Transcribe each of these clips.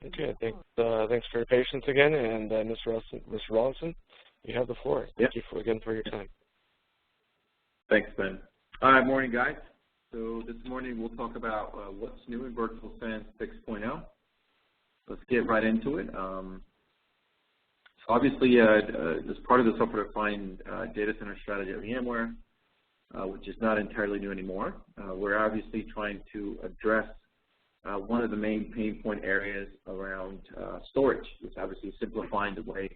Okay, thanks for your patience again, and Mr. Rawlinson, you have the floor. Thank you again for your time. Thanks, Ben. All right, morning, guys. So this morning we'll talk about what's new in Virtual SAN 6.0. Let's get right into it. So obviously, as part of the software-defined data center strategy at VMware, which is not entirely new anymore, we're obviously trying to address one of the main pain point areas around storage, which is obviously simplifying the way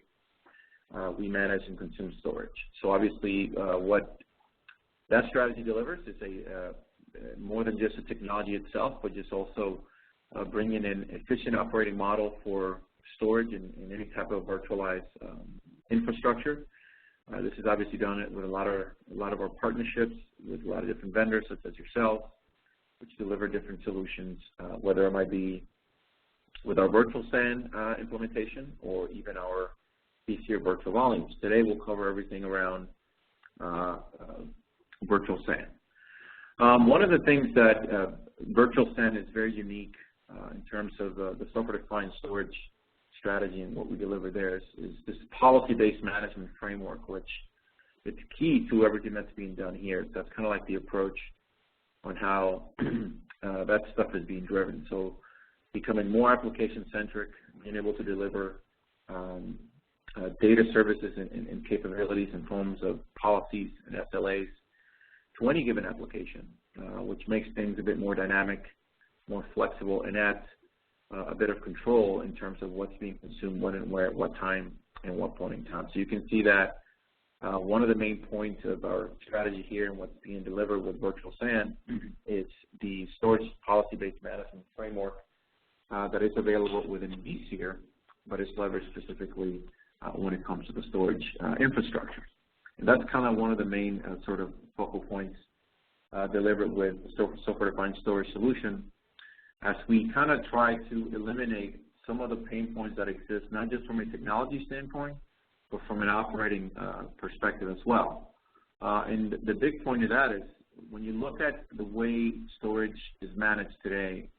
we manage and consume storage. So obviously, what that strategy delivers is more than just the technology itself, but just also bringing in efficient operating model for storage and any type of virtualized infrastructure. This is obviously done with a lot of our partnerships with a lot of different vendors, such as yourself, which deliver different solutions, whether it might be with our Virtual SAN implementation or even our VCR virtual volumes. Today we'll cover everything around Virtual SAN. One of the things that Virtual SAN is very unique in terms of the software-defined storage strategy and what we deliver there is this policy-based management framework, which it's key to everything that's being done here. So that's kind of like the approach on how that stuff is being driven. So becoming more application-centric, being able to deliver data services and capabilities in forms of policies and SLAs to any given application, which makes things a bit more dynamic, more flexible, and adds a bit of control in terms of what's being consumed, when and where, at what time, and what point in time. So you can see that one of the main points of our strategy here and what's being delivered with Virtual SAN is the storage policy-based management framework that is available within vSphere, but is leveraged specifically when it comes to the storage infrastructure. And that's kind of one of the main sort of focal points delivered with the software-defined storage solution, as we kind of try to eliminate some of the pain points that exist, not just from a technology standpoint, but from an operating perspective as well. And the big point of that is when you look at the way storage is managed today,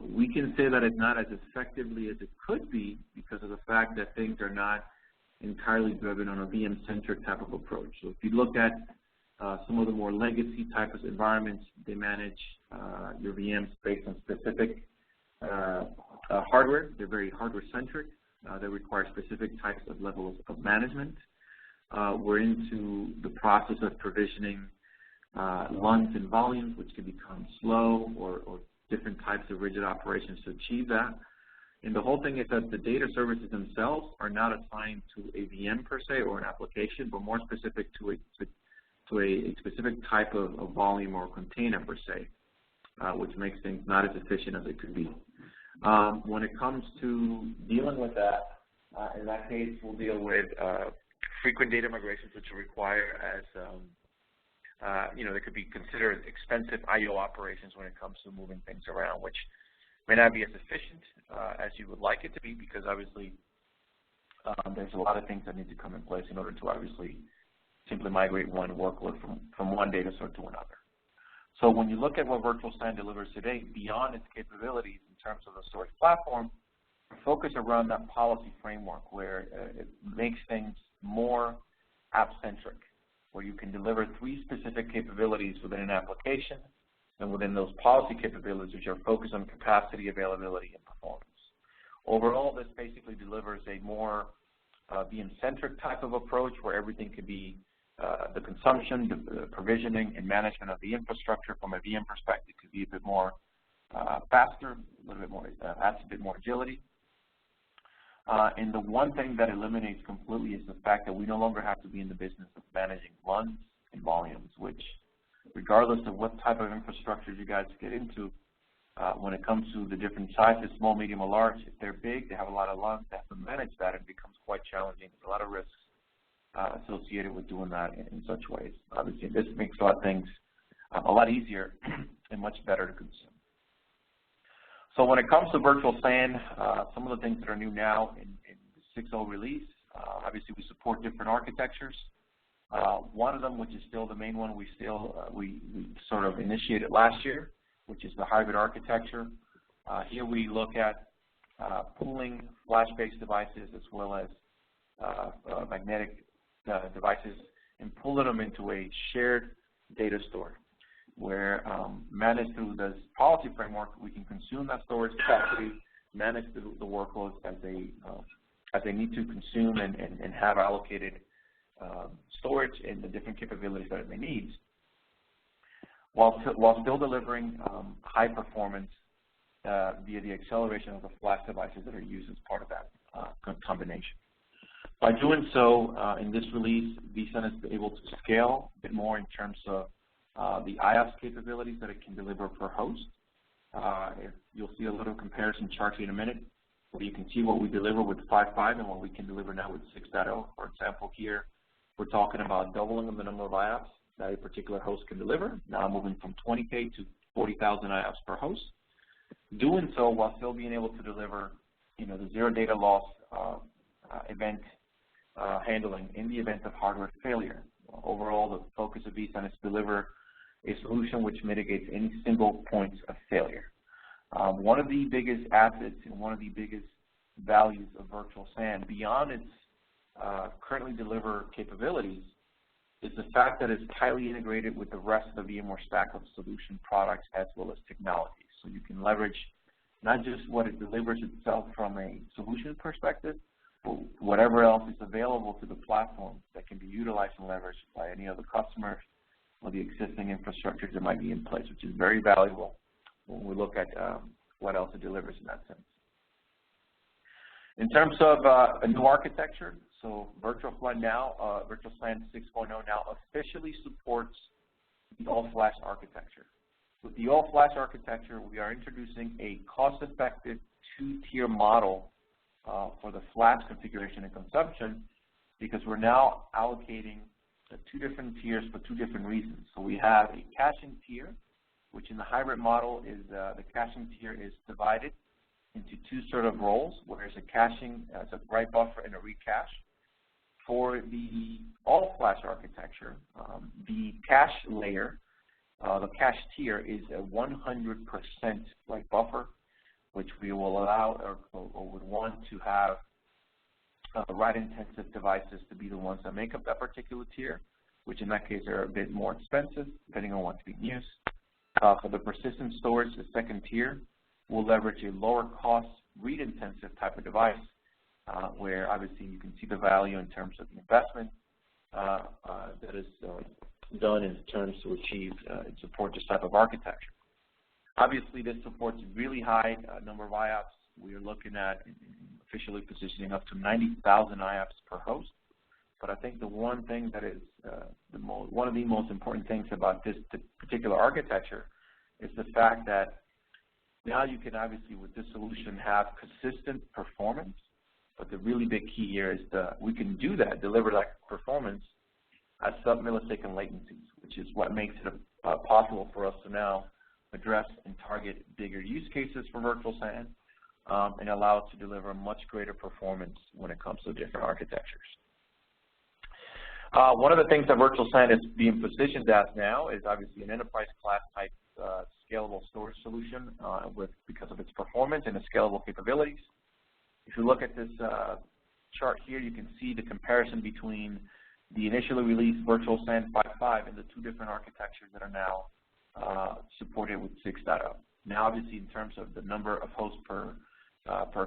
we can say that it's not as effectively as it could be because of the fact that things are not entirely driven on a VM-centric type of approach. So if you look at some of the more legacy type of environments, they manage your VMs based on specific hardware. They're very hardware-centric. They require specific types of levels of management. We're into the process of provisioning LUNs and volumes, which can become slow, or different types of rigid operations to achieve that. And the whole thing is that the data services themselves are not assigned to a VM per se or an application, but more specific to a specific type of volume or container per se, which makes things not as efficient as it could be. When it comes to dealing with that, in that case, we'll deal with frequent data migrations, which require they could be considered expensive I/O operations when it comes to moving things around, which may not be as efficient as you would like it to be, because obviously there's a lot of things that need to come in place in order to obviously simply migrate one workload from one data source to another. So when you look at what Virtual SAN delivers today, beyond its capabilities in terms of the storage platform, focus around that policy framework where it makes things more app-centric, where you can deliver 3 specific capabilities within an application, and within those policy capabilities, which are focused on capacity, availability, and performance. Overall, this basically delivers a more VM-centric type of approach where everything could be the consumption, the provisioning, and management of the infrastructure from a VM perspective could be a bit more faster, a little bit more, adds a bit more agility. And the one thing that eliminates completely is the fact that we no longer have to be in the business of managing LUNs and volumes, which, regardless of what type of infrastructure you guys get into, when it comes to the different sizes, small, medium, or large, if they're big, they have a lot of LUNs, they have to manage that, and it becomes quite challenging. There's a lot of risks associated with doing that in such ways. Obviously, this makes a lot of things a lot easier and much better to consume. So when it comes to Virtual SAN, some of the things that are new now in the 6.0 release, obviously we support different architectures. One of them, which is still the main one, we sort of initiated last year, which is the hybrid architecture. Here we look at pooling flash-based devices as well as magnetic devices and pulling them into a shared data store where managed through this policy framework, we can consume that storage capacity, manage the workloads as they need to consume and have allocated storage and the different capabilities that it may need, while still delivering high performance via the acceleration of the flash devices that are used as part of that combination. By doing so, in this release, vCENT is able to scale a bit more in terms of the IOPS capabilities that it can deliver per host. You'll see a little comparison chart here in a minute, where you can see what we deliver with 5.5 and what we can deliver now with 6.0. For example, here we're talking about doubling of the number of IOPS that a particular host can deliver, now moving from 20K to 40,000 IOPS per host. Doing so while still being able to deliver, the zero data loss event handling in the event of hardware failure. Overall, the focus of vCENT is to deliver a solution which mitigates any single points of failure. One of the biggest assets and one of the biggest values of Virtual SAN, beyond its currently delivered capabilities, is the fact that it's highly integrated with the rest of the VMware stack of solution products as well as technologies. So you can leverage not just what it delivers itself from a solution perspective, but whatever else is available to the platform that can be utilized and leveraged by any other customers or the existing infrastructure that might be in place, which is very valuable when we look at what else it delivers in that sense. In terms of a new architecture, so Virtual SAN 6.0 now officially supports the all-flash architecture. With the all-flash architecture, we are introducing a cost-effective two-tier model for the flash configuration and consumption, because we're now allocating the two different tiers for two different reasons. So we have a caching tier, which in the hybrid model is the caching tier is divided into two sort of roles, where there's a caching, it's a write buffer and a read cache. For the all-flash architecture, the cache layer, the cache tier is a 100% write buffer, which we will allow or would want to have write-intensive devices to be the ones that make up that particular tier, which in that case are a bit more expensive, depending on what's being used. For the persistent storage, the second tier, we'll leverage a lower cost, read-intensive type of device, where obviously you can see the value in terms of the investment that is done in terms to achieve and support this type of architecture. Obviously, this supports really high number of IOPS. We are looking at officially positioning up to 90,000 IOPS per host. But I think the one thing that is one of the most important things about this particular architecture is the fact that now you can obviously with this solution have consistent performance. But the really big key here is we can do that, deliver that performance at sub-millisecond latencies, which is what makes it possible for us to now address and target bigger use cases for Virtual SAN and allow us to deliver much greater performance when it comes to different architectures. One of the things that Virtual SAN is being positioned as now is obviously an enterprise class type scalable storage solution because of its performance and its scalable capabilities. If you look at this chart here, you can see the comparison between the initially released Virtual SAN 5.5 and the two different architectures that are now supported with 6.0. Now, obviously, in terms of the number of hosts per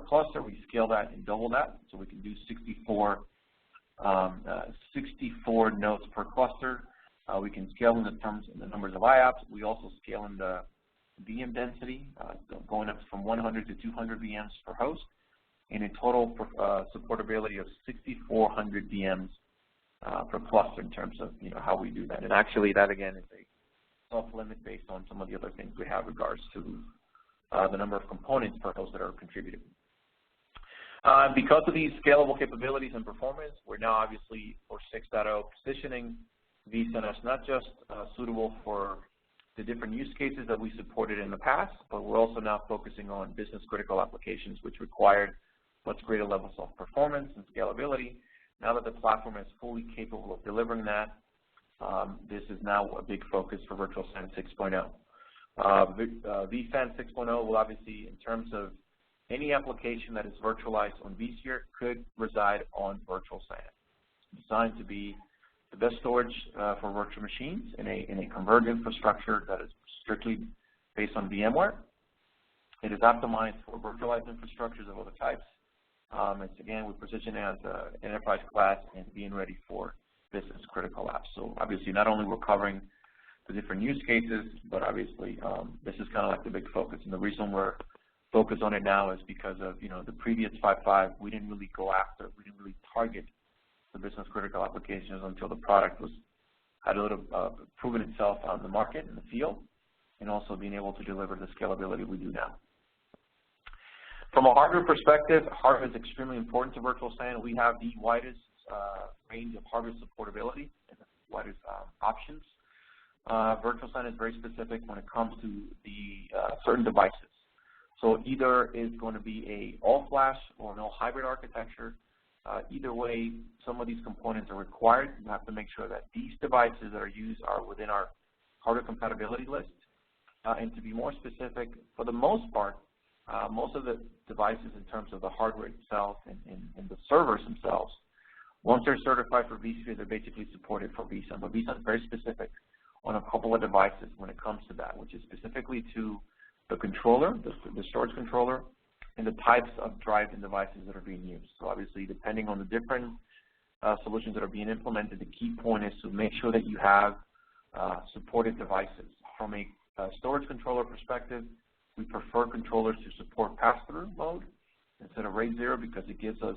cluster, we scale that and double that, so we can do 64 nodes per cluster. We can scale in the numbers of IOPS. We also scale in the VM density, going up from 100 to 200 VMs per host, and a total supportability of 6,400 VMs per cluster in terms of how we do that. And actually, that again is a soft limit based on some of the other things we have regards to the number of components per host that are contributed. Because of these scalable capabilities and performance, we're now obviously for 6.0 positioning vCENT as not just suitable for the different use cases that we supported in the past, but we're also now focusing on business critical applications which required much greater levels of performance and scalability. Now that the platform is fully capable of delivering that, this is now a big focus for Virtual SAN 6.0. vSAN 6.0 will obviously, in terms of any application that is virtualized on vSphere could reside on virtual SAN. It's designed to be the best storage for virtual machines in a converged infrastructure that is strictly based on VMware. It is optimized for virtualized infrastructures of other types. It's again, we position it as enterprise class and being ready for business critical apps. So obviously, not only we're covering the different use cases, but obviously this is kind of like the big focus. And the reason we're focused on it now is because of the previous 5.5, we didn't really go after, we didn't really target the business critical applications until the product had a little proven itself out in the market, in the field, and also being able to deliver the scalability we do now. From a hardware perspective, hardware is extremely important to virtual SAN. We have the widest range of hardware supportability and the widest options. Virtual SAN is very specific when it comes to the certain devices. So either it's going to be a all-flash or an all-hybrid architecture. Either way, some of these components are required. You have to make sure that these devices that are used are within our hardware compatibility list. And to be more specific, for the most part, most of the devices in terms of the hardware itself and the servers themselves, once they're certified for vSphere, they're basically supported for vSAN. But vSAN is very specific on a couple of devices when it comes to that, which is specifically to the controller, the storage controller, and the types of drives and devices that are being used. So obviously, depending on the different solutions that are being implemented, the key point is to make sure that you have supported devices. From a storage controller perspective, we prefer controllers to support pass-through mode instead of RAID 0 because it gives us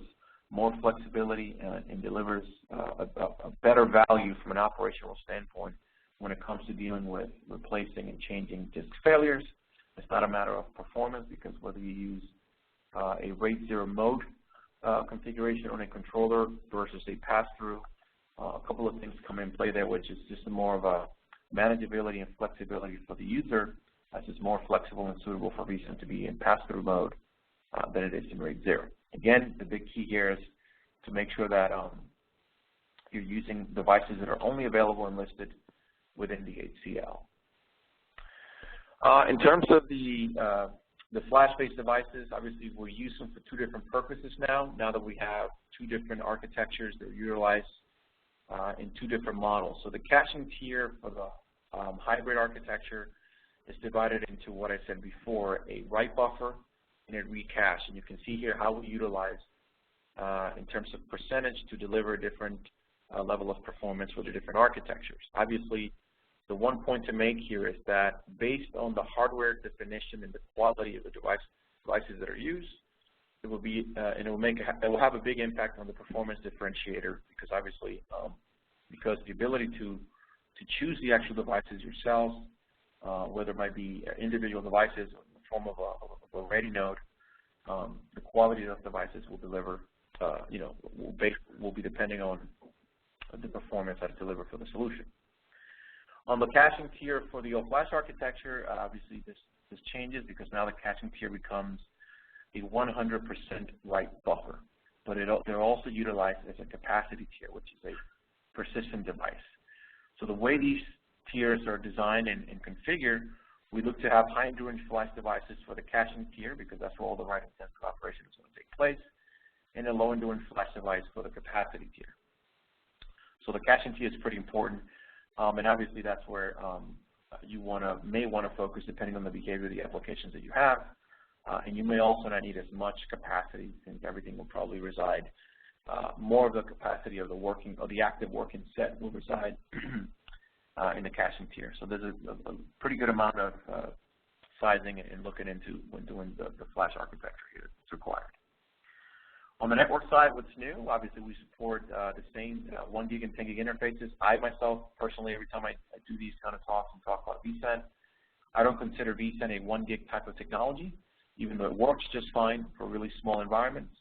more flexibility and delivers a better value from an operational standpoint when it comes to dealing with replacing and changing disk failures. It's not a matter of performance because whether you use a RAID 0 mode configuration on a controller versus a pass-through, a couple of things come in play there, which is just more of a manageability and flexibility for the user, as it's more flexible and suitable for vSAN to be in pass-through mode than it is in RAID 0. Again, the big key here is to make sure that you're using devices that are only available and listed within the HCL. In terms of the flash-based devices, obviously we're using them for two different purposes now that we have two different architectures that are utilized in two different models. So the caching tier for the hybrid architecture is divided into what I said before, a write buffer and a read cache. And you can see here how we utilize in terms of percentage to deliver a different level of performance with the different architectures. Obviously, the one point to make here is that based on the hardware definition and the quality of the devices that are used, it will be and it will have a big impact on the performance differentiator because obviously because the ability to choose the actual devices yourselves, whether it might be individual devices in the form of a ready node, the quality of devices will deliver, will be depending on the performance that's delivered for the solution. On the caching tier for the all-flash architecture, obviously this changes because now the caching tier becomes a 100% write buffer, but they're also utilized as a capacity tier, which is a persistent device. So the way these tiers are designed and configured, we look to have high endurance flash devices for the caching tier because that's where all the write-intensive operation is going to take place, and a low endurance flash device for the capacity tier. So the caching tier is pretty important, and obviously that's where you may want to focus depending on the behavior of the applications that you have, and you may also not need as much capacity since everything will probably reside. More of the capacity of the active working set will reside in the caching tier. So there's a pretty good amount of sizing and looking into when doing the flash architecture here that's required. On the network side, what's new? Obviously, we support the same 1 gig and 10 gig interfaces. I myself, personally, every time I do these kind of talks and talk about vSAN, I don't consider vSAN a 1 gig type of technology, even though it works just fine for really small environments.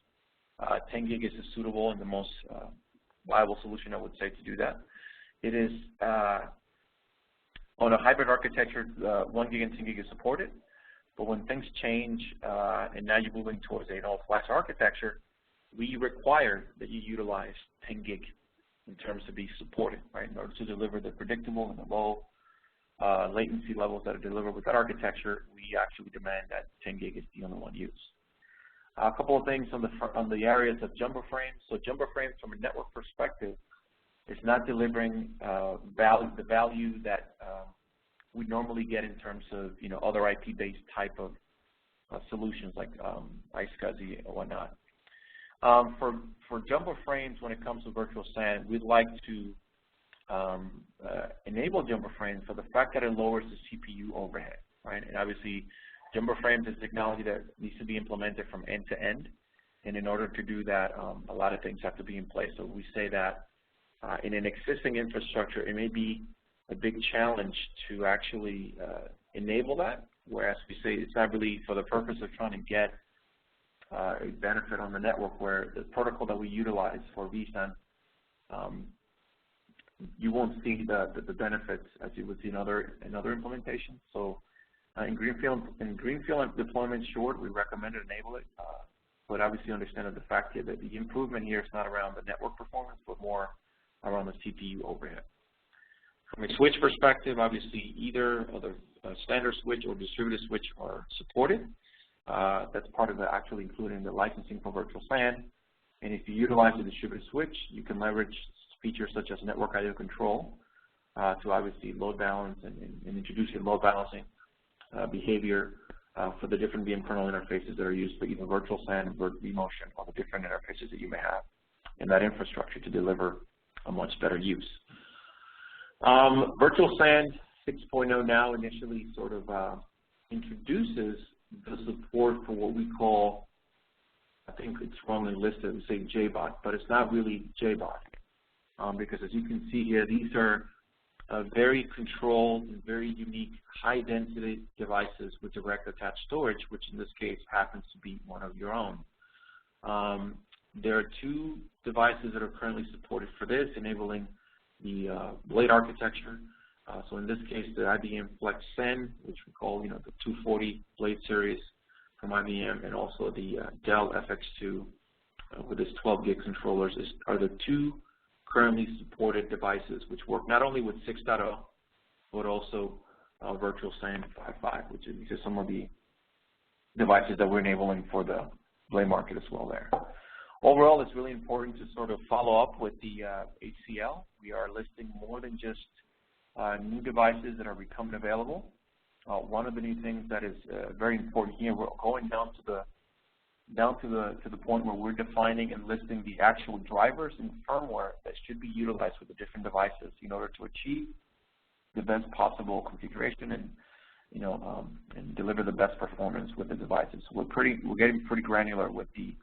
10 gig is suitable and the most viable solution, I would say, to do that. It is on a hybrid architecture, 1 gig and 10 gig is supported, but when things change and now you're moving towards an all-flash architecture, we require that you utilize 10 gig in terms to be supported, right? In order to deliver the predictable and the low latency levels that are delivered with that architecture, we actually demand that 10 gig is the only one used. A couple of things on the areas of jumbo frames. So jumbo frames, from a network perspective, is not delivering the value that we normally get in terms of other IP-based type of solutions like iSCSI or whatnot. For jumbo frames, when it comes to virtual SAN, we'd like to enable jumbo frames for the fact that it lowers the CPU overhead, right? And obviously, jumbo frames is technology that needs to be implemented from end to end, and in order to do that, a lot of things have to be in place. So we say that in an existing infrastructure, it may be a big challenge to actually enable that, whereas we say it's not really for the purpose of trying to get a benefit on the network, where the protocol that we utilize for vSAN, you won't see the benefits as you would see in other implementations. So in greenfield deployments, sure, we recommend to enable it, but obviously understand that the fact here that the improvement here is not around the network performance, but more around the CPU overhead. From a switch perspective, obviously either the standard switch or distributed switch are supported. That's part of actually including the licensing for virtual SAN. And if you utilize the distributed switch, you can leverage features such as network IO control to obviously load balance and introduce your load balancing behavior for the different VM kernel interfaces that are used for either virtual SAN and vMotion, or the different interfaces that you may have in that infrastructure to deliver a much better use. Virtual SAN 6.0 now initially sort of introduces the support for what we call, I think it's wrongly listed, we say JBOT, but it's not really JBOT, because as you can see here, these are very controlled and very unique high-density devices with direct attached storage, which in this case happens to be one of your own. There are two devices that are currently supported for this, enabling the blade architecture. So in this case, the IBM FlexSAN, which we call the 240 blade series from IBM, and also the Dell FX2 with its 12 gig controllers are the two currently supported devices which work not only with 6.0, but also virtual SAN 5.5, which is some of the devices that we're enabling for the blade market as well there. Overall, it's really important to sort of follow up with the HCL. We are listing more than just new devices that are becoming available. One of the new things that is very important here, we're going down to the point where we're defining and listing the actual drivers and firmware that should be utilized with the different devices in order to achieve the best possible configuration and and deliver the best performance with the devices. So we're getting pretty granular with the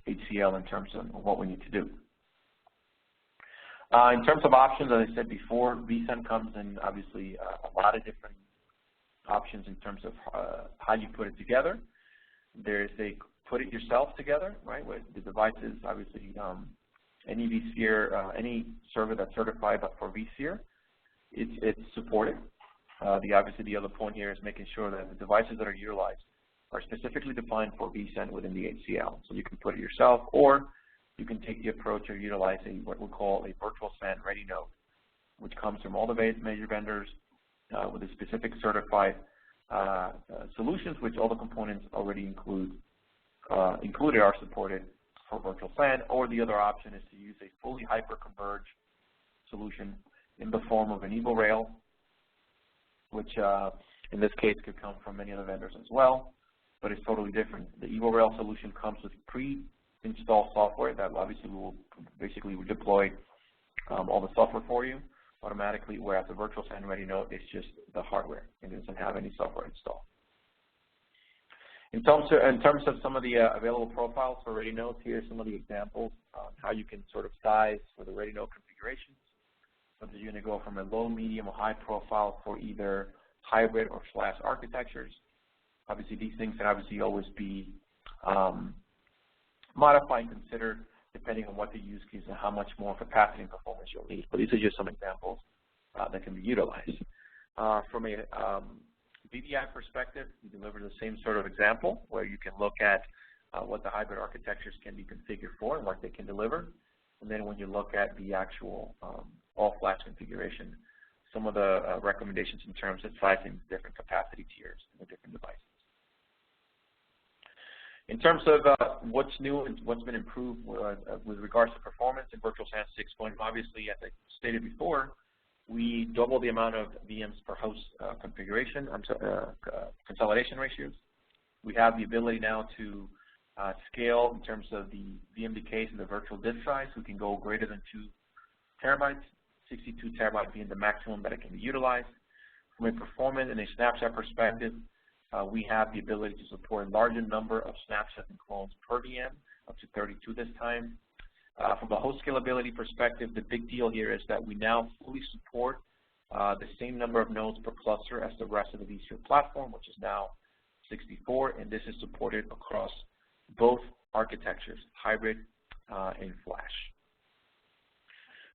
HCL in terms of what we need to do. In terms of options, as I said before, vSAN comes in obviously a lot of different options in terms of how you put it together. There's a put it yourself together, right, where the devices, obviously, any vSphere, any server that's certified for vSphere, it's supported. Obviously, the other point here is making sure that the devices that are utilized are specifically defined for vSAN within the HCL. So you can put it yourself, or you can take the approach of utilizing what we call a virtual SAN ready node, which comes from all the major vendors with a specific certified solutions, which all the components already included are supported for virtual SAN. Or the other option is to use a fully hyper-converged solution in the form of an EvoRail, which in this case could come from many other vendors as well, but it's totally different. The EvoRail solution comes with pre-installed software that obviously will basically deploy all the software for you automatically, whereas the virtual SAN ready node is just the hardware and doesn't have any software installed. In terms of some of the available profiles for ready nodes, here are some of the examples on how you can sort of size for the ready node configurations. Whether you're going to go from a low, medium, or high profile for either hybrid or flash architectures. Obviously, these things can obviously always be modified and considered depending on what the use case and how much more capacity and performance you'll need. But these are just some examples that can be utilized. From a VDI perspective, we deliver the same sort of example where you can look at what the hybrid architectures can be configured for and what they can deliver. And then when you look at the actual all-flash configuration, some of the recommendations in terms of sizing different capacity tiers in the different devices. In terms of what's new and what's been improved with regards to performance in Virtual SAN 6.0, obviously, as I stated before, we double the amount of VMs per host configuration, consolidation ratios. We have the ability now to scale in terms of the VM case and the virtual disk size. We can go greater than 2 terabytes, 62 terabytes being the maximum that it can be utilized. From a performance and a snapshot perspective, we have the ability to support a larger number of snapshots and clones per VM, up to 32 this time. From a host scalability perspective, the big deal here is that we now fully support the same number of nodes per cluster as the rest of the vSphere platform, which is now 64, and this is supported across both architectures, hybrid and flash.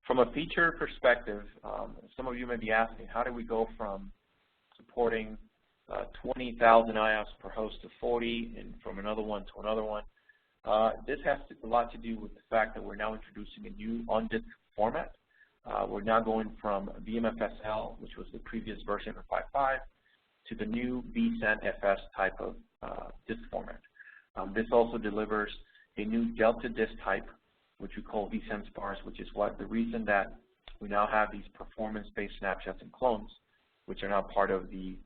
From a feature perspective, some of you may be asking, how do we go from supporting 20,000 IOPS per host to 40, and from another one to another one? This has a lot to do with the fact that we're now introducing a new on-disk format. We're now going from VMFSL, which was the previous version of 5.5, to the new vSAN-FS type of disk format. This also delivers a new Delta disk type, which we call vSAN Spars, which is the reason that we now have these performance-based snapshots and clones, which are now part of the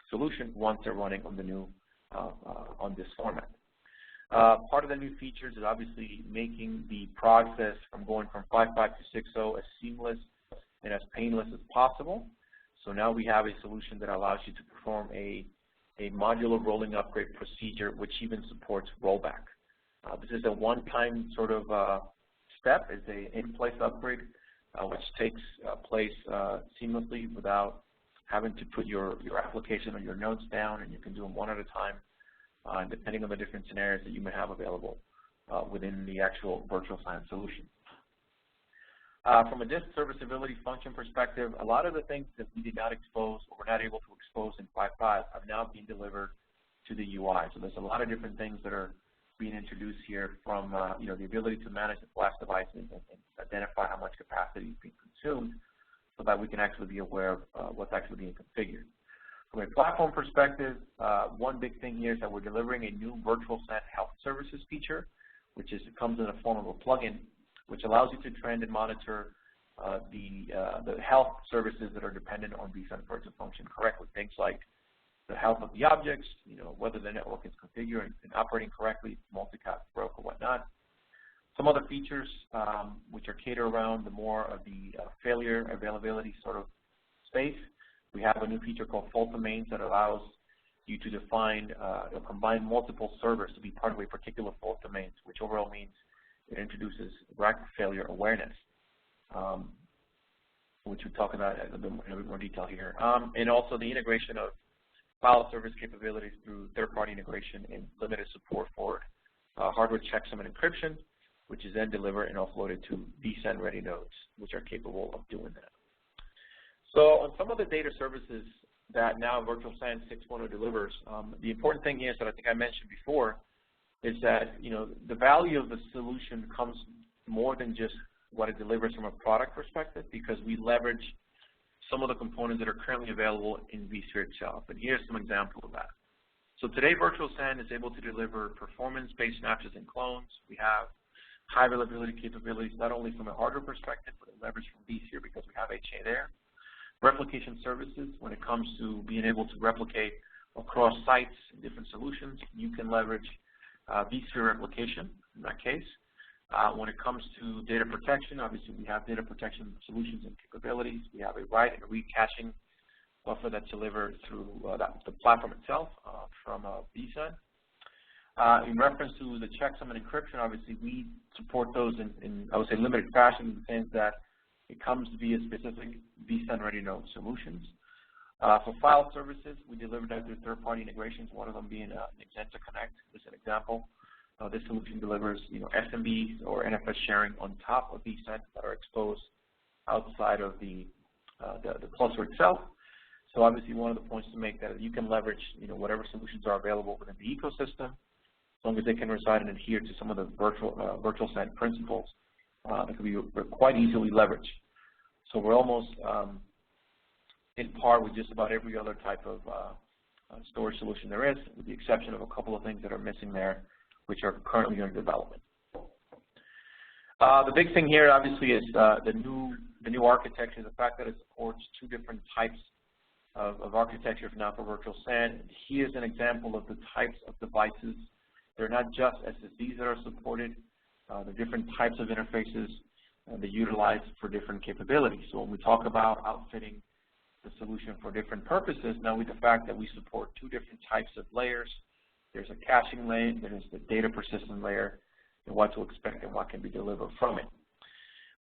solution once they're running on the new on this format. Part of the new features is obviously making the process from going from 5.5 to 6.0 as seamless and as painless as possible. So now we have a solution that allows you to perform a modular rolling upgrade procedure, which even supports rollback. This is a one-time sort of step. It's an in-place upgrade, which takes place seamlessly without having to put your application or your nodes down, and you can do them one at a time, depending on the different scenarios that you may have available within the actual virtual SAN solution. From a disk serviceability function perspective, a lot of the things that we did not expose or were not able to expose in 5.5 have now been delivered to the UI. So there's a lot of different things that are being introduced here, from the ability to manage the flash devices and identify how much capacity is being consumed, so that we can actually be aware of what's actually being configured. From a platform perspective, one big thing here is that we're delivering a new virtual SAN health services feature, which comes in the form of a plugin, which allows you to trend and monitor the health services that are dependent on vSAN for it to function correctly. Things like the health of the objects, whether the network is configured and operating correctly, multicast broke or whatnot. Some other features which are catered around the more of the failure availability sort of space. We have a new feature called fault domains that allows you to define or combine multiple servers to be part of a particular fault domain, which overall means it introduces rack failure awareness, which we'll talk about in a bit more detail here. And also the integration of file service capabilities through third-party integration and limited support for hardware checksum and encryption, which is then delivered and offloaded to vSAN-ready nodes, which are capable of doing that. So on some of the data services that now Virtual SAN 6.0 delivers, the important thing is that I think I mentioned before is that the value of the solution comes more than just what it delivers from a product perspective, because we leverage some of the components that are currently available in vSphere itself. And here's some examples of that. So today, Virtual SAN is able to deliver performance-based snapshots and clones. We have high availability capabilities, not only from a hardware perspective, but leverage from vSphere because we have HA there. Replication services, when it comes to being able to replicate across sites and different solutions, you can leverage vSphere replication in that case. When it comes to data protection, obviously we have data protection solutions and capabilities. We have a write and a read caching buffer that's delivered through the platform itself from vSAN. In reference to the checksum and encryption, obviously we support those in I would say, limited fashion, in the sense that it comes via specific vSAN-ready node solutions. For file services, we deliver that through third-party integrations, one of them being Exenta Connect as an example. This solution delivers SMBs or NFS sharing on top of vSAN that are exposed outside of the cluster itself. So obviously one of the points to make that you can leverage whatever solutions are available within the ecosystem, as long as they can reside and adhere to some of the virtual SAN principles that can be quite easily leveraged. So we're almost in par with just about every other type of storage solution there is, with the exception of a couple of things that are missing there, which are currently under development. The big thing here, obviously, is the new architecture, the fact that it supports two different types of architecture now for virtual SAN. Here's an example of the types of devices. They're not just SSDs that are supported. The different types of interfaces they utilize for different capabilities. So when we talk about outfitting the solution for different purposes, now with the fact that we support two different types of layers, there's a caching layer, there's the data persistent layer, and what to expect and what can be delivered from it.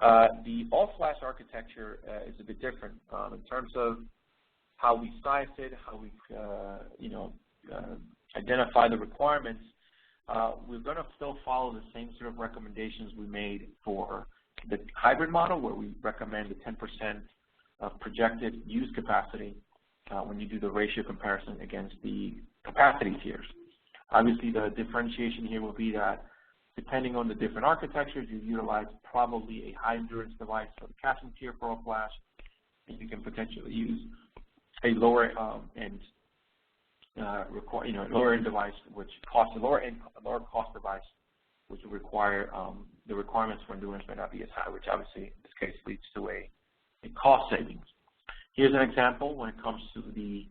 The all-flash architecture is a bit different in terms of how we size it, how we identify the requirements. We're going to still follow the same sort of recommendations we made for the hybrid model, where we recommend the 10% of projected use capacity when you do the ratio comparison against the capacity tiers. Obviously, the differentiation here will be that depending on the different architectures, you utilize probably a high endurance device for the caching tier for all flash, and you can potentially use a lower end lower end device, which costs a lower cost device, which will require the requirements for endurance may not be as high, which obviously in this case leads to a cost savings. Here's an example when it comes to the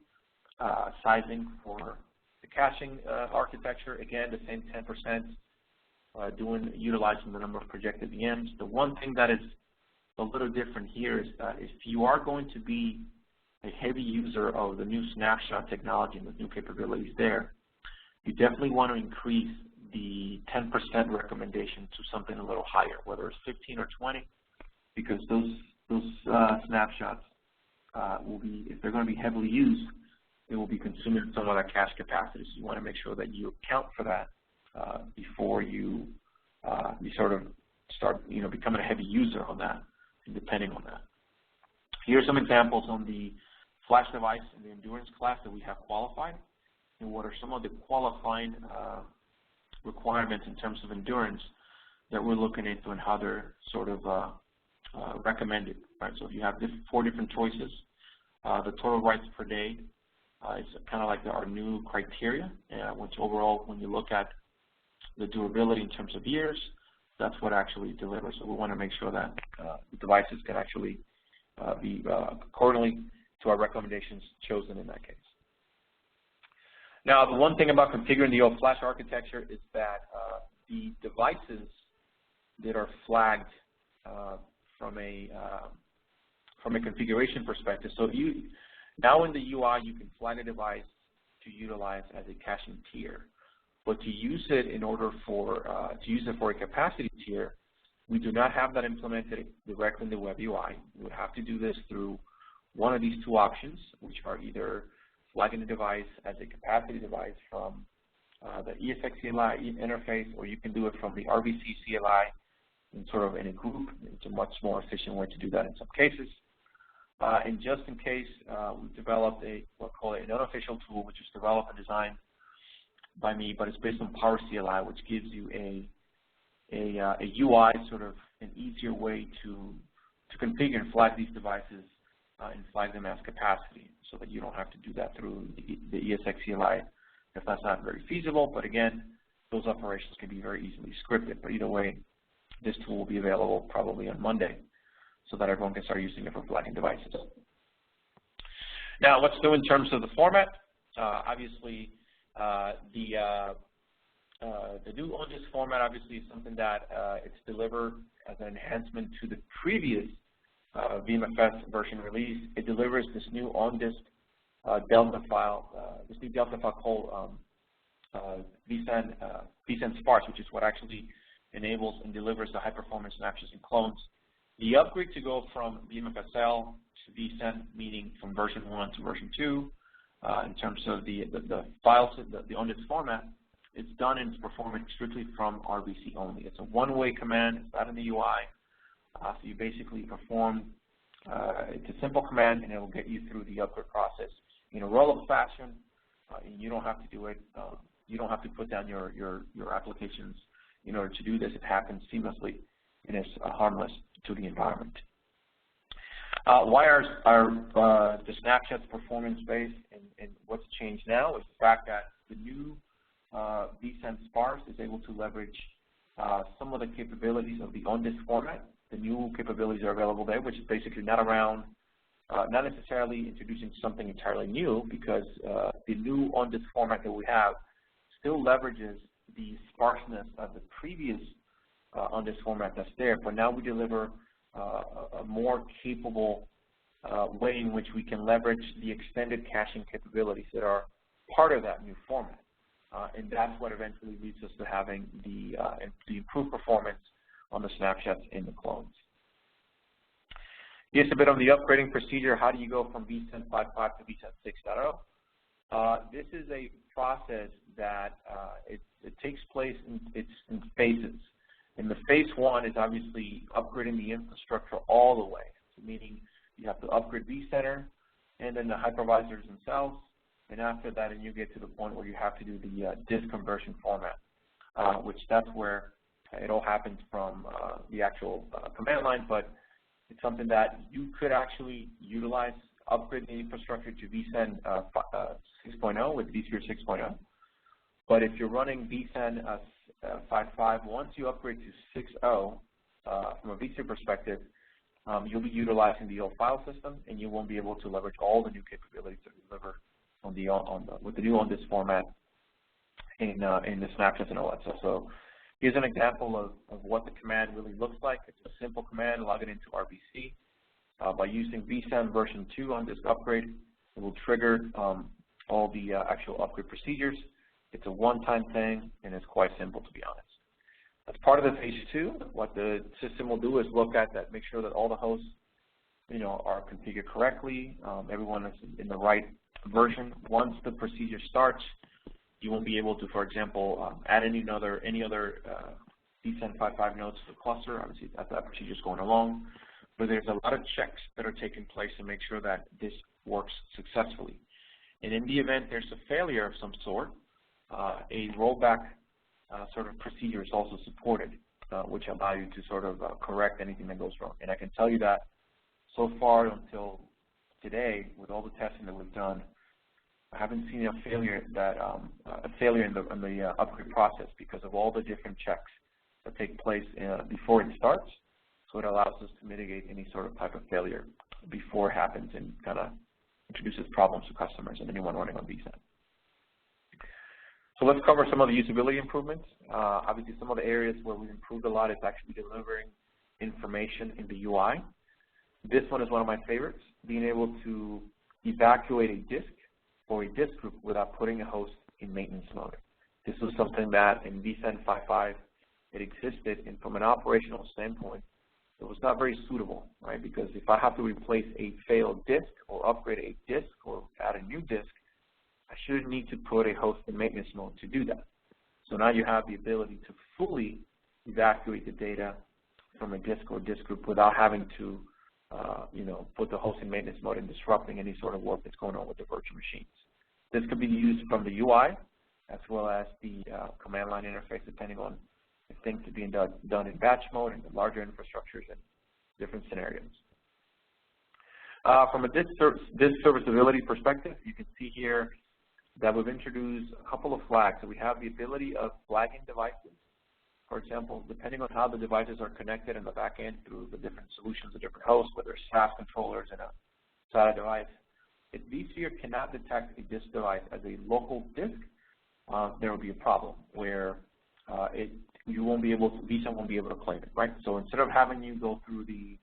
sizing for the caching architecture. Again, the same 10%, utilizing the number of projected VMs. The one thing that is a little different here is that if you are going to be a heavy user of the new snapshot technology and the new capabilities there, you definitely want to increase the 10% recommendation to something a little higher, whether it's 15 or 20, because those snapshots will be, if they're going to be heavily used, they will be consuming some of that cache capacity. So you want to make sure that you account for that before you sort of start, becoming a heavy user on that and depending on that. Here are some examples on the flash device in the endurance class that we have qualified, and what are some of the qualifying requirements in terms of endurance that we're looking into and how they're sort of recommended. Right? So if you have 4 different choices, the total writes per day is kind of like our new criteria, which overall, when you look at the durability in terms of years, that's what actually delivers. So we want to make sure that the devices can actually be accordingly to our recommendations chosen in that case. Now, the one thing about configuring the all-flash architecture is that the devices that are flagged from a configuration perspective. So now in the UI, you can flag a device to utilize as a caching tier, but to use it in order for a capacity tier, we do not have that implemented directly in the web UI. We would have to do this through one of these 2 options, which are either flagging the device as a capacity device from the ESX CLI interface, or you can do it from the RVC CLI in sort of in a group. It's a much more efficient way to do that in some cases. And just in case, we've developed what's called an unofficial tool, which is developed and designed by me, but it's based on Power CLI, which gives you a UI, sort of an easier way to configure and flag these devices and flag them as capacity, so that you don't have to do that through the ESX CLI if that's not very feasible. But again, those operations can be very easily scripted. But either way, this tool will be available probably on Monday, so that everyone can start using it for flagging devices. Now, what's new in terms of the format? Obviously, the new on-disk format obviously is something that it's delivered as an enhancement to the previous VMFS version release. It delivers this new on-disk Delta file, this new Delta file called vSAN Sparse, which is what actually enables and delivers the high-performance snapshots and clones. The upgrade to go from VMFSL to vSAN, meaning from version 1 to version 2, in terms of the files, the on-disk format, it's done and it's performing strictly from RVC only. It's a one-way command. It's not in the UI. So you basically perform, it's a simple command, and it will get you through the upgrade process in a roll-up fashion. And you don't have to do it. You don't have to put down your applications in order to do this. It happens seamlessly, and it's harmless to the environment. Why are the snapshots performance-based, and what's changed now is the fact that the new vSAN Sparse is able to leverage some of the capabilities of the on-disk format. The new capabilities are available there, which is basically not necessarily introducing something entirely new, because the new on-disk format that we have still leverages the sparseness of the previous on-disk format that's there, but now we deliver a more capable way in which we can leverage the extended caching capabilities that are part of that new format. And that's what eventually leads us to having the improved performance on the snapshots in the clones. Here's a bit of the upgrading procedure. How do you go from vSAN 5.5 to vSAN 6.0? This is a process that it takes place in phases. And the phase one is obviously upgrading the infrastructure all the way, so meaning you have to upgrade vCenter and then the hypervisors themselves, and after that, and you get to the point where you have to do the disk conversion format, which that's where it all happens from the actual command line, but it's something that you could actually utilize, upgrade the infrastructure to vSAN 6.0 with vSphere 6.0. But if you're running vSAN 5.5, once you upgrade to 6.0, from a vSphere perspective, you'll be utilizing the old file system, and you won't be able to leverage all the new capabilities that we deliver with the new on-disk format in the snapshots and all that stuff. So here's an example of what the command really looks like. It's a simple command, log it into RVC. By using vSAN version 2 on disk upgrade, it will trigger all the actual upgrade procedures. It's a one-time thing, and it's quite simple, to be honest. As part of the phase two, what the system will do is look at that, make sure that all the hosts, are configured correctly. Everyone is in the right version. Once the procedure starts, you won't be able to, for example, add any other vSAN 5.5 nodes to the cluster. Obviously, that procedure is going along. But there's a lot of checks that are taking place to make sure that this works successfully. And in the event there's a failure of some sort, a rollback sort of procedure is also supported, which allows you to sort of correct anything that goes wrong. And I can tell you that so far until today, with all the testing that we've done, I haven't seen a failure in the upgrade process because of all the different checks that take place before it starts. So it allows us to mitigate any sort of type of failure before it happens and kind of introduces problems to customers and anyone running on vSAN. So let's cover some of the usability improvements. Obviously, some of the areas where we've improved a lot is actually delivering information in the UI. This one is one of my favorites, being able to evacuate a disk or a disk group without putting a host in maintenance mode. This was something that in vSAN 5.5 it existed, and from an operational standpoint, it was not very suitable, right? Because if I have to replace a failed disk or upgrade a disk or add a new disk, I shouldn't need to put a host in maintenance mode to do that. So now you have the ability to fully evacuate the data from a disk or disk group without having to, put the host in maintenance mode and disrupting any sort of work that's going on with the virtual machines. This could be used from the UI as well as the command line interface, depending on if things are being done in batch mode and the larger infrastructures and different scenarios. From a disk serviceability perspective, you can see here that we've introduced a couple of flags. So we have the ability of flagging devices. For example, depending on how the devices are connected in the back end through the different solutions, the different hosts, whether it's SAS controllers and a SATA device, if vSphere cannot detect a disk device as a local disk, there will be a problem where vSAN won't be able to claim it, right? So instead of having you go through the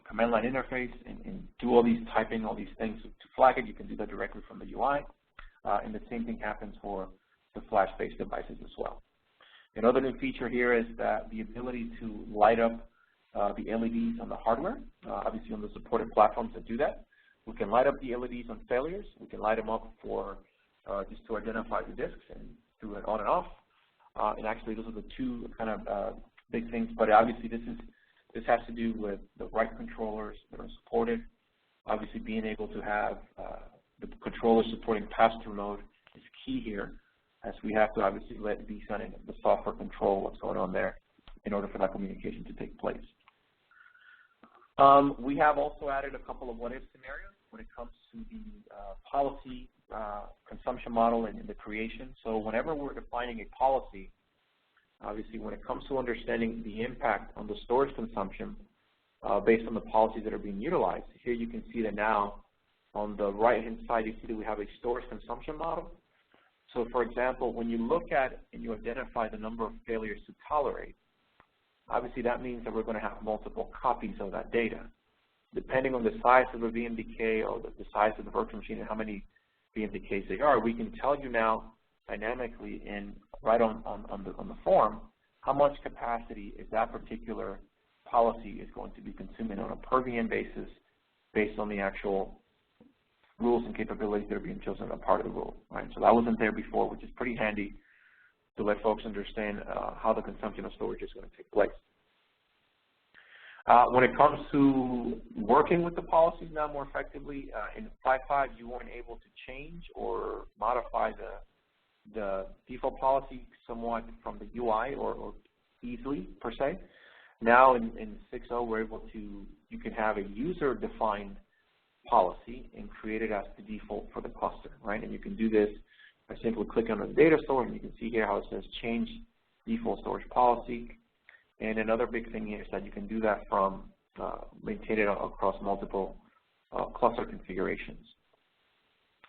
command line interface and do all these typing, all these things to flag it, you can do that directly from the UI. And the same thing happens for the flash-based devices as well. Another new feature here is that the ability to light up the LEDs on the hardware, obviously on the supported platforms that do that. We can light up the LEDs on failures. We can light them up for just to identify the disks and do it on and off. And actually, those are the two kind of big things. But obviously, this has to do with the right controllers that are supported. Obviously, being able to have the controller supporting pass-through mode is key here, as we have to obviously let vSAN and the software control what's going on there in order for that communication to take place. We have also added a couple of what-if scenarios when it comes to the policy consumption model in the creation. So whenever we're defining a policy, obviously when it comes to understanding the impact on the storage consumption based on the policies that are being utilized, here you can see that now on the right-hand side, you see that we have a storage consumption model. So for example, when you look at and you identify the number of failures to tolerate, obviously that means that we're going to have multiple copies of that data. Depending on the size of the VMDK or the size of the virtual machine and how many VMDKs they are, we can tell you now dynamically and right on the form how much capacity is that particular policy is going to be consuming on a per VM basis based on the actual rules and capabilities that are being chosen as a part of the rule, right? So that wasn't there before, which is pretty handy to let folks understand how the consumption of storage is going to take place. When it comes to working with the policies now more effectively, in 5.5 you weren't able to change or modify the default policy somewhat from the UI or easily per se. Now in 6.0 we're able to, you can have a user-defined policy and create it as the default for the cluster, right? And you can do this by simply clicking on the data store, and you can see here how it says change default storage policy. And another big thing here is that you can do that from maintain it across multiple cluster configurations,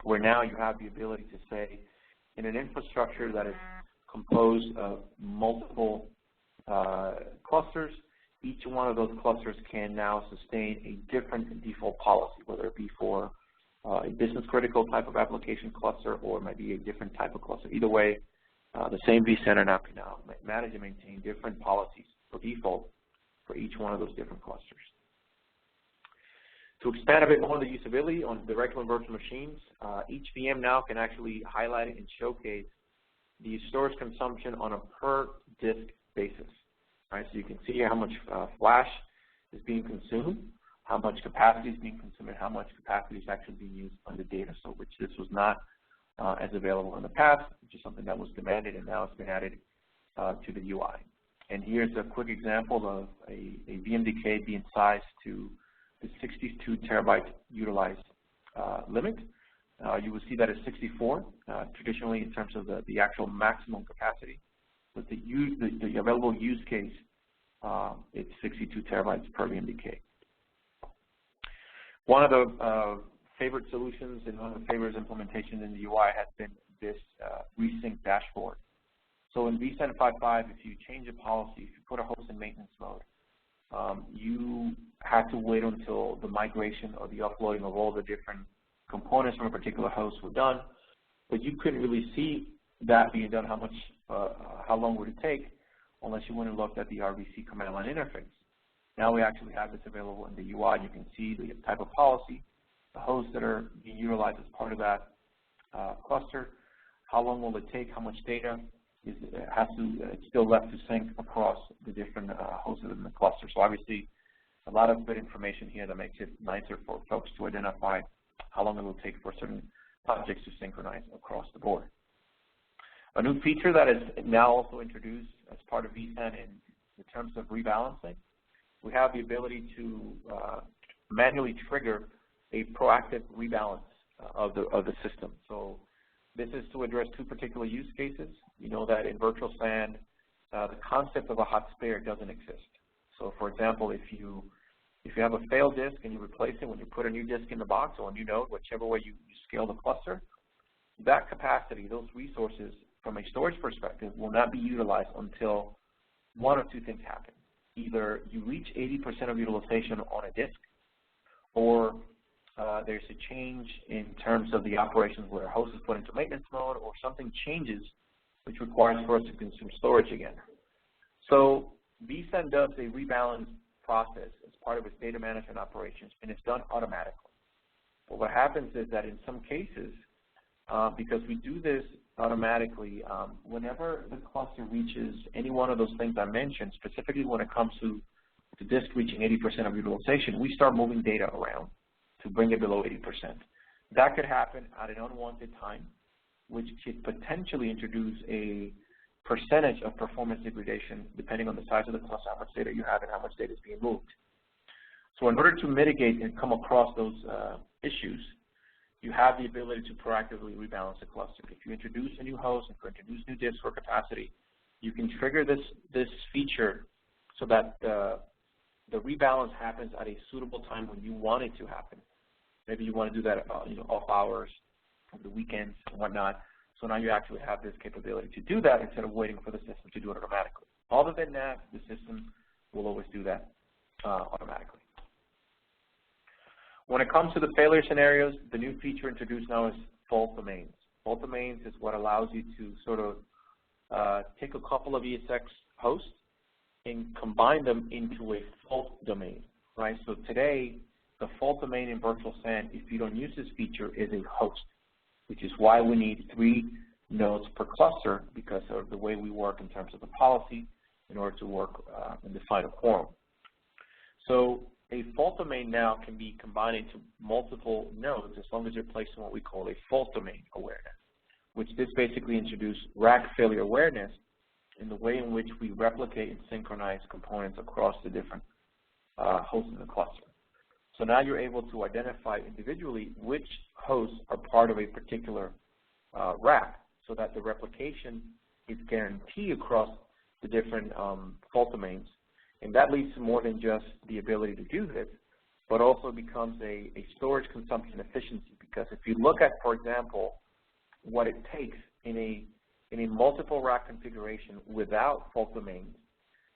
where now you have the ability to say in an infrastructure that is composed of multiple clusters, each one of those clusters can now sustain a different default policy, whether it be for a business critical type of application cluster or it might be a different type of cluster. Either way, the same vCenter now can manage and maintain different policies for default for each one of those different clusters. To expand a bit more on the usability on the regular virtual machines, each VM now can actually highlight and showcase the storage consumption on a per disk basis. Right, so you can see here how much flash is being consumed, how much capacity is being consumed, and how much capacity is actually being used on the data store, which this was not as available in the past, which is something that was demanded, and now it's been added to the UI. And here's a quick example of a VMDK being sized to the 62 terabyte utilized limit. You will see that it's 64 traditionally in terms of the actual maximum capacity. But the available use case, it's 62 terabytes per VMDK. One of the favorite solutions and one of the favorite implementations in the UI has been this resync dashboard. So in vCenter 5.5, if you change a policy, if you put a host in maintenance mode, you had to wait until the migration or the uploading of all the different components from a particular host were done, but you couldn't really see that being done, how long would it take, unless you went and looked at the RVC command line interface. Now we actually have this available in the UI. You can see the type of policy, the hosts that are being utilized as part of that cluster, how long will it take, how much data it's still left to sync across the different hosts in the cluster. So obviously a lot of good information here that makes it nicer for folks to identify how long it will take for certain objects to synchronize across the board. A new feature that is now also introduced as part of vCenter in terms of rebalancing, we have the ability to manually trigger a proactive rebalance of the system. So this is to address two particular use cases. You know that in virtual SAN, the concept of a hot spare doesn't exist. So for example, if you have a failed disk and you replace it, when you put a new disk in the box or a new node, whichever way you scale the cluster, that capacity, those resources from a storage perspective will not be utilized until one of two things happen. Either you reach 80% of utilization on a disk, or there's a change in terms of the operations where a host is put into maintenance mode, or something changes which requires for us to consume storage again. So vCenter does a rebalance process as part of its data management operations, and it's done automatically. But what happens is that in some cases, because we do this automatically, whenever the cluster reaches any one of those things I mentioned, specifically when it comes to the disk reaching 80% of utilization, we start moving data around to bring it below 80%. That could happen at an unwanted time, which could potentially introduce a percentage of performance degradation depending on the size of the cluster, how much data you have, and how much data is being moved. So in order to mitigate and come across those issues, you have the ability to proactively rebalance the cluster. If you introduce a new host, if you introduce new disks or capacity, you can trigger this feature so that the rebalance happens at a suitable time when you want it to happen. Maybe you want to do that off hours, the weekends, and whatnot. So now you actually have this capability to do that instead of waiting for the system to do it automatically. Other than that, the system will always do that automatically. When it comes to the failure scenarios, the new feature introduced now is fault domains. Fault domains is what allows you to sort of take a couple of ESX hosts and combine them into a fault domain, right? So today, the fault domain in Virtual SAN, if you don't use this feature, is a host, which is why we need 3 nodes per cluster because of the way we work in terms of the policy in order to work and define a quorum. So a fault domain now can be combined into multiple nodes as long as you're placed in what we call a fault domain awareness, which this basically introduced rack failure awareness in the way in which we replicate and synchronize components across the different hosts in the cluster. So now you're able to identify individually which hosts are part of a particular rack so that the replication is guaranteed across the different fault domains. And that leads to more than just the ability to do this, but also becomes a storage consumption efficiency. Because if you look at, for example, what it takes in a multiple rack configuration without fault domains,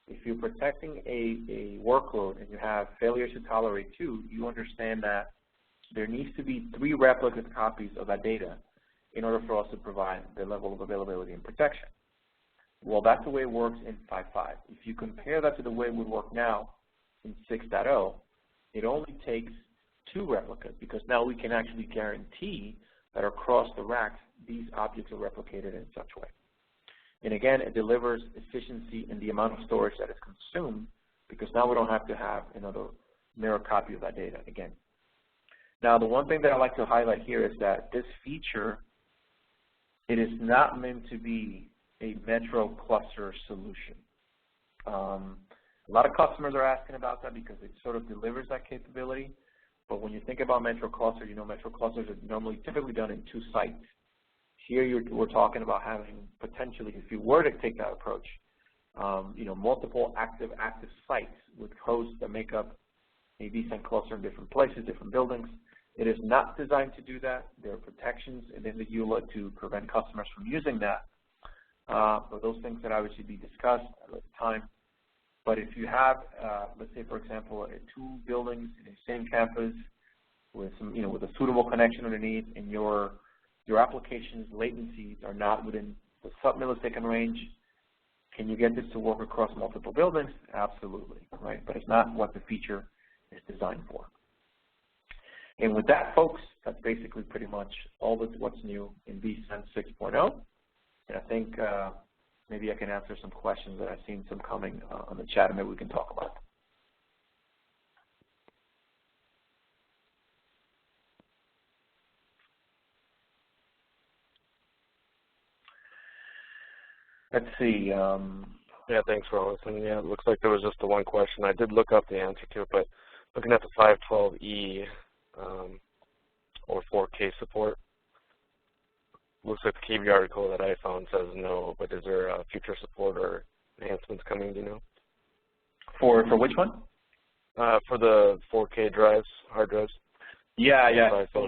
if you're protecting a workload and you have failures to tolerate 2, you understand that there needs to be 3 replicate copies of that data in order for us to provide the level of availability and protection. Well, that's the way it works in 5.5. If you compare that to the way it would work now in 6.0, it only takes 2 replicas because now we can actually guarantee that across the racks, these objects are replicated in such a way. And again, it delivers efficiency in the amount of storage that is consumed because now we don't have to have another mirror copy of that data again. Now, the one thing that I like to highlight here is that this feature, it is not meant to be a metro cluster solution. A lot of customers are asking about that because it sort of delivers that capability. But when you think about metro clusters, you know metro clusters are typically done in 2 sites. Here we're talking about having potentially, if you were to take that approach, multiple active sites with hosts that make up a vSAN cluster in different places, different buildings. It is not designed to do that. There are protections in the EULA to prevent customers from using that. But those things that obviously be discussed at the time. But if you have, let's say, for example, 2 buildings in the same campus with some, with a suitable connection underneath, and your application's latencies are not within the sub-millisecond range, can you get this to work across multiple buildings? Absolutely, right? But it's not what the feature is designed for. And with that, folks, that's basically pretty much all that's what's new in vSAN 6.0. And I think maybe I can answer some questions that I've seen some coming on the chat, and maybe we can talk about. Let's see. Yeah, thanks for listening. Yeah, it looks like there was just the one question. I did look up the answer to it, but looking at the 512E or 4K support, looks like the KV article that I found says no, but is there future support or enhancements coming, do you know? For which one? For the 4K drives, hard drives. Yeah. So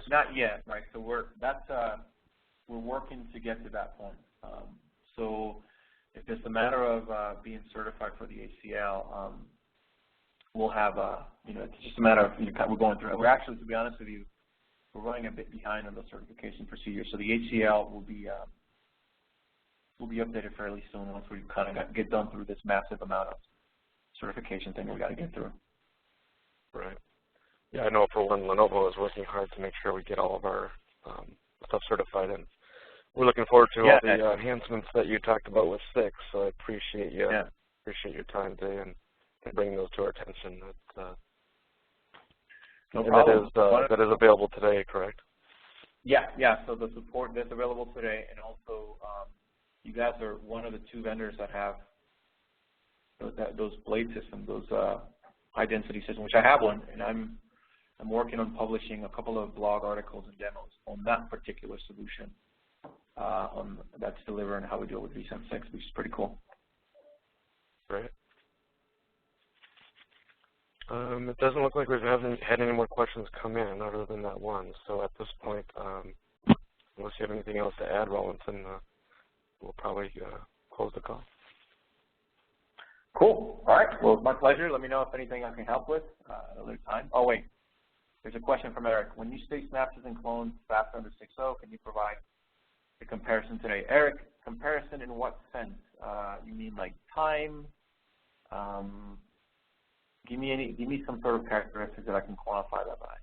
not yet, right? So we're working to get to that point. So if it's a matter of being certified for the ACL, we'll have it's just a matter of we're going through it. We're actually, to be honest with you, we're running a bit behind on the certification procedure. So the ACL will be updated fairly soon once we kind of get done through this massive amount of certification thing we got to get through. Right. Yeah, I know for one, Lenovo is working hard to make sure we get all of our stuff certified, and we're looking forward to all the enhancements that you talked about with 6. So I appreciate you appreciate your time today and bringing those to our attention. No problem. That is available today, correct? Yeah. So the support that's available today, and also you guys are one of the 2 vendors that have those blade systems, those high density systems, which I have one, and I'm I'm working on publishing a couple of blog articles and demos on that particular solution that's delivering how we do it with vSAN 6, which is pretty cool. Great. It doesn't look like we haven't had any more questions come in other than that one. So at this point, unless you have anything else to add, Rollinson, we'll probably close the call. Cool. All right. Well, it's my pleasure. Let me know if anything I can help with another time. Oh, wait. There's a question from Eric. When you say snapshots and clones faster under 6.0, can you provide the comparison today? Eric, comparison in what sense? You mean like time? Give me some sort of characteristics that I can quantify that by.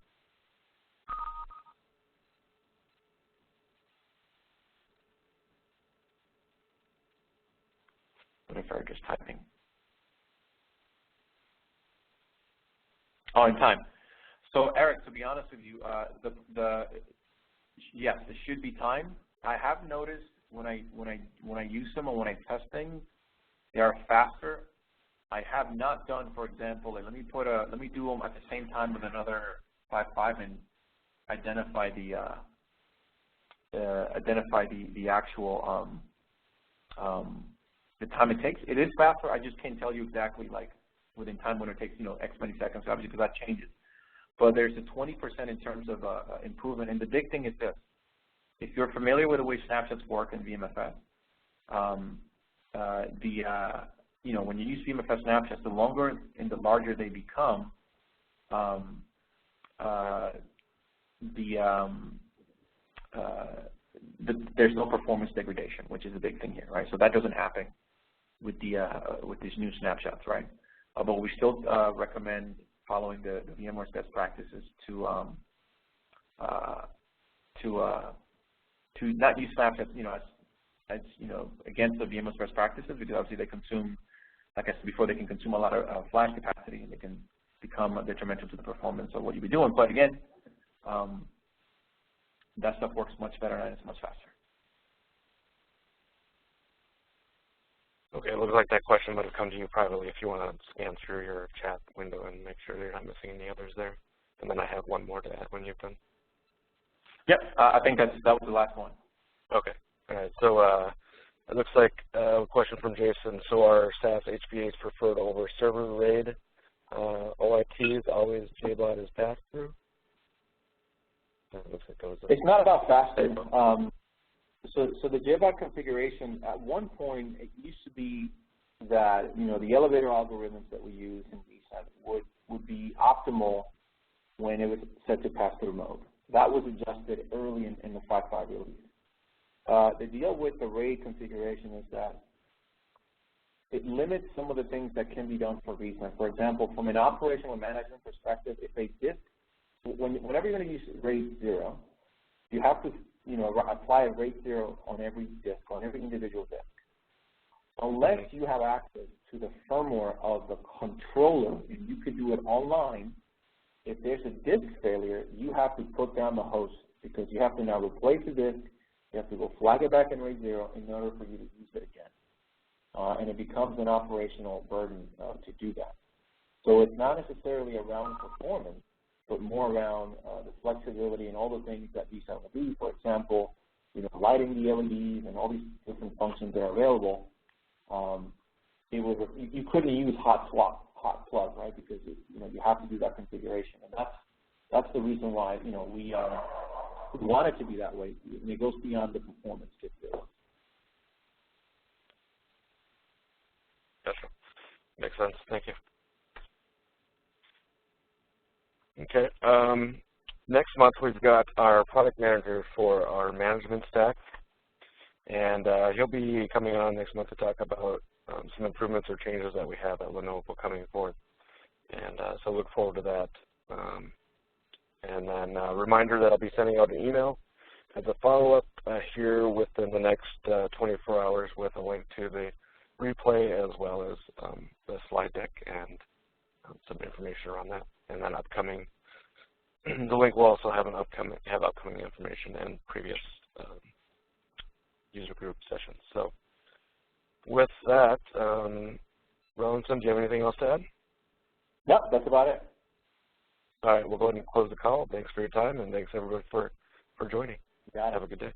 What if Eric is typing? Oh, in time. So Eric, to be honest with you, yes, it should be time. I have noticed when I use them or when I test things, they are faster. I have not done, for example, let me do them at the same time with another 5.5 and identify the actual the time it takes. It is faster. I just can't tell you exactly like within time when it takes X many seconds, obviously, because that changes. But there's a 20% in terms of improvement. And the big thing is this: if you're familiar with the way snapshots work in VMFS, when you use VMFS snapshots, the longer and the larger they become, there's no performance degradation, which is a big thing here, right? So that doesn't happen with these new snapshots, right? But we still recommend following the VMware's best practices to not use snapshots, as against the VMware's best practices, because obviously they consume, like I said before, they can consume a lot of flash capacity and they can become detrimental to the performance of what you'll be doing. But again, that stuff works much better and it's much faster. Okay, it looks like that question might have come to you privately if you want to scan through your chat window and make sure you're not missing any others there. And then I have one more to add when you've done. Yep, I think that was the last one. Okay, all right. So it looks like a question from Jason. So are SAS HBAs preferred over server RAID OITs, always JBOD is passed through? It looks like that was it's not about faster. So the JBOD configuration, at one point, it used to be that the elevator algorithms that we use in vSAN would be optimal when it was set to pass-through mode. That was adjusted early in the 5.5 release. The deal with the RAID configuration is that it limits some of the things that can be done for vSAN. For example, from an operational management perspective, if a disk, whenever you're going to use RAID 0, you have to apply a RAID 0 on every disk, on every individual disk. Unless you have access to the firmware of the controller, and you could do it online, if there's a disk failure, you have to put down the host because you have to now replace the disk, you have to go flag it back in RAID 0 in order for you to use it again. And it becomes an operational burden to do that. So it's not necessarily around performance, but more around the flexibility and all the things that vSAN will do. For example, lighting the LEDs and all these different functions that are available. You couldn't use hot plug, right? Because you have to do that configuration, and that's the reason why we want it to be that way. And it goes beyond the performance capability. Gotcha. Makes sense. Thank you. Okay. Next month we've got our product manager for our management stack, and he'll be coming on next month to talk about some improvements or changes that we have at Lenovo coming forward. And so look forward to that. And then a reminder that I'll be sending out an email as a follow-up here within the next 24 hours with a link to the replay as well as the slide deck and some information around that. And then upcoming, the link will also have upcoming information and previous user group sessions. So with that, Rollinson, do you have anything else to add? Nope, that's about it. All right, we'll go ahead and close the call. Thanks for your time, and thanks everybody for joining. Got it. Have a good day.